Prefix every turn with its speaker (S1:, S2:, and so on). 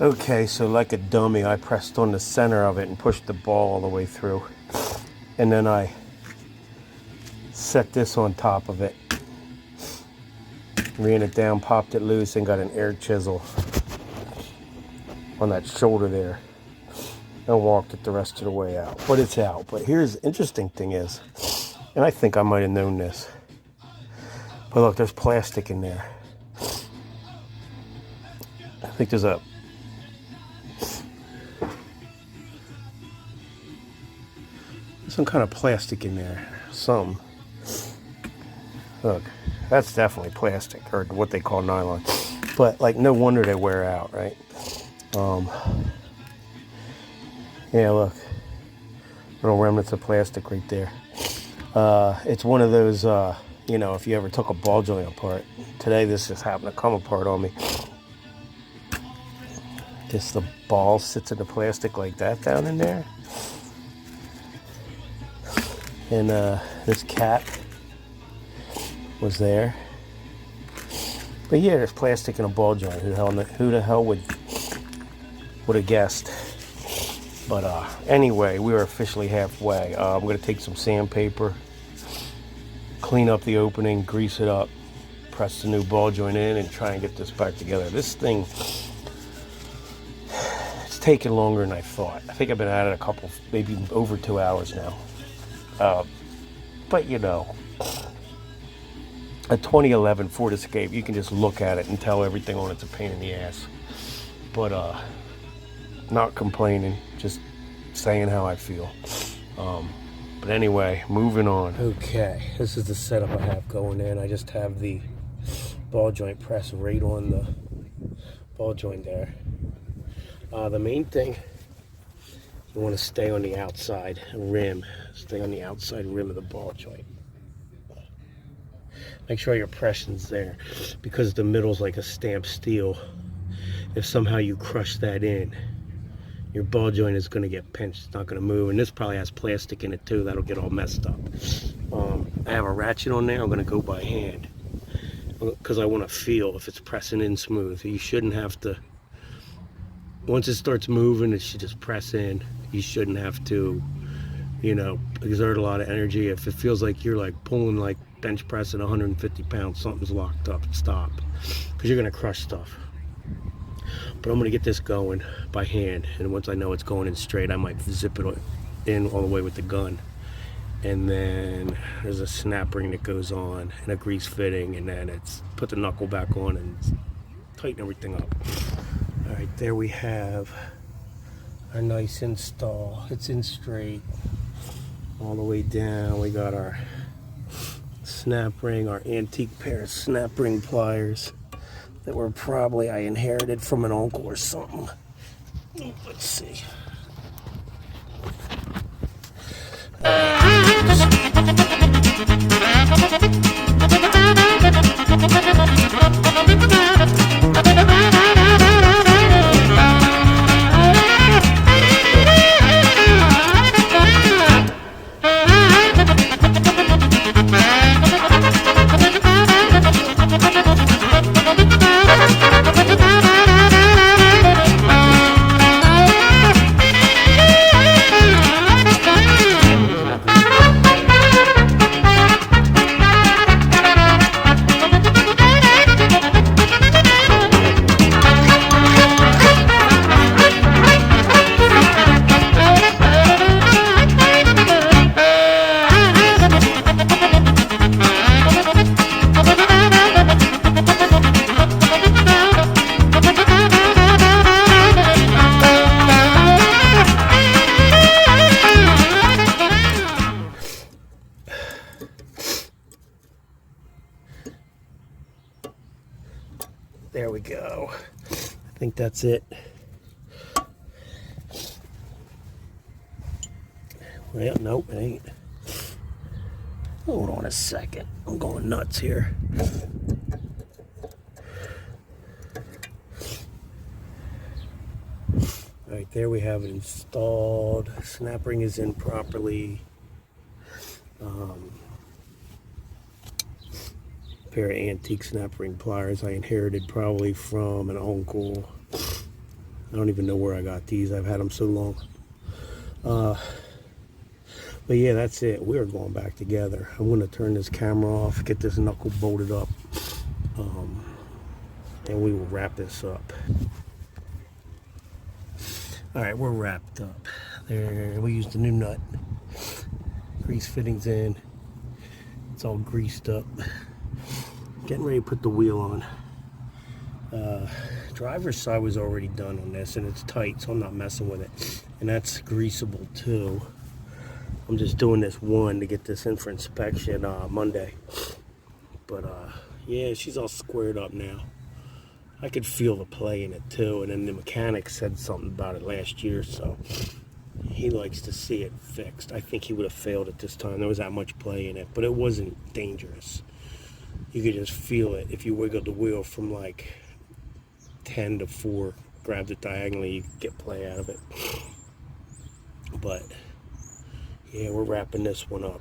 S1: Okay, so like a dummy, I pressed on the center of it and pushed the ball all the way through. And then I set this on top of it, ran it down, popped it loose, and got an air chisel on that shoulder there. And walked it the rest of the way out. But it's out. But here's the interesting thing is, and I think I might have known this, but look, there's plastic in there. I think there's some kind of plastic in there. Some. Look, that's definitely plastic, or what they call nylon. But like, no wonder they wear out, right? Yeah, look, little remnants of plastic right there. It's one of those, if you ever took a ball joint apart. Today, this just happened to come apart on me. Just the ball sits in the plastic like that down in there. And this cap was there. But yeah, there's plastic in a ball joint. Who the hell would have guessed? But anyway, we are officially halfway. I'm going to take some sandpaper, clean up the opening, grease it up, press the new ball joint in, and try and get this back together. This thing, it's taking longer than I thought. I think I've been at it maybe over 2 hours now. But a 2011 Ford Escape, you can just look at it and tell everything on it's a pain in the ass. But not complaining, just saying how I feel. But anyway, moving on. Okay, this is the setup I have going in. I just have the ball joint press right on the ball joint there. The main thing, you want to stay on the outside rim. Stay on the outside rim of the ball joint. Make sure your pression's there, because the middle's like a stamped steel. If somehow you crush that in, your ball joint is going to get pinched. It's not going to move. And this probably has plastic in it too. That'll get all messed up. I have a ratchet on there. I'm going to go by hand, because I want to feel if it's pressing in smooth. You shouldn't have to, once it starts moving, it should just press in. You shouldn't have to, exert a lot of energy. If it feels like you're like pulling like bench pressing 150 pounds, something's locked up. Stop, because you're going to crush stuff. But I'm going to get this going by hand, and once I know it's going in straight, I might zip it in all the way with the gun. And then there's a snap ring that goes on, and a grease fitting, and then it's put the knuckle back on and tighten everything up. All right, there we have our nice install. It's in straight all the way down. We got our snap ring, our antique pair of snap ring pliers that were probably I inherited from an uncle or something. Let's see. There we go. I think that's it. Well, nope, it ain't. Hold on a second. I'm going nuts here. All right, there we have it installed. Snap ring is in properly. Pair of antique snap ring pliers I inherited probably from an uncle. I don't even know where I got these. I've had them so long. But yeah, that's it. We're going back together. I'm going to turn this camera off, get this knuckle bolted up, and we will wrap this up. All right, we're wrapped up. There, we used a new nut. Grease fittings in. It's all greased up. Getting ready to put the wheel on. Driver's side was already done on this, and it's tight, so I'm not messing with it. And that's greasable too. I'm just doing this one to get this in for inspection Monday. But yeah, she's all squared up now. I could feel the play in it too, and then the mechanic said something about it last year, so he likes to see it fixed. I think he would have failed at this time. There was that much play in it, but it wasn't dangerous. You could just feel it. If you wiggled the wheel from like 10 to 4, grabbed it diagonally, you could get play out of it. But yeah, we're wrapping this one up.